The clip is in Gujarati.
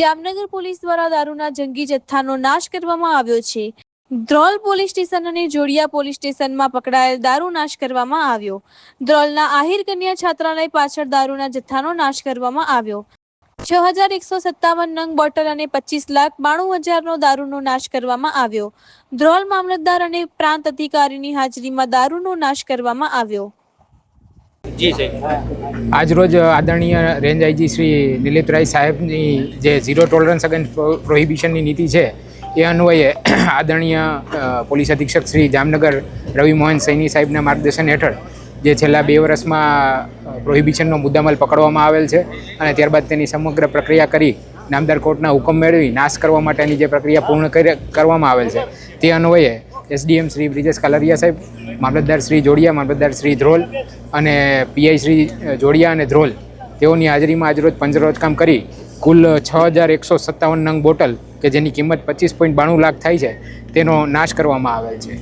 જામનગર પોલીસ દ્વારા દારૂના જંગી જથ્થાનો નાશ કરવામાં આવ્યો છે। ધ્રોલ પોલીસ સ્ટેશન અને જોડિયા પોલીસ સ્ટેશનમાં પકડાયેલ દારૂ નાશ કરવામાં આવ્યો। ધ્રોલના આહિર કન્યા છાત્રાલય પાછળ દારૂના જથ્થાનો નાશ કરવામાં આવ્યો। 6157 નંગ બોટલ અને 25,92,000નો દારૂનો નાશ કરવામાં આવ્યો। ધ્રોલ મામલતદાર અને પ્રાંત અધિકારીની હાજરીમાં દારૂનો નાશ કરવામાં આવ્યો। आज रोज आदरणीय रेंज आईजी श्री दिलीप राय साहेब जे जीरो टॉलरन्स अगेन्स्ट प्रोहिबिशन की नीति है ये अन्वये आदरणीय पोलीस अधीक्षक श्री जामनगर रवि मोहन सैनी साहेब मार्गदर्शन हेठळ जे छेल्ला 2 वर्ष में प्रोहिबिशन मुद्दामाल पकड़वामां आवेल छे अने त्यारबाद तेनी समग्र प्रक्रिया करी नामदार कोर्टना हुकम मेळवी नाश करवा माटेनी जे प्रक्रिया पूर्ण करवामां आवेल छे ते अन्वये एसडीएम श्री ब्रिजेश कालरिया साहेब, मामलतदार श्री जोड़िया, मामलतदार श्री ध्रोल અને પીઆઈ શ્રી જોડિયા અને ધ્રોલ તેઓની હાજરીમાં આજરોજ પંચરોજકામ કરી કુલ 6157 નંગ બોટલ કે જેની કિંમત 25.92 લાખ થાય છે તેનો નાશ કરવામાં આવેલ છે।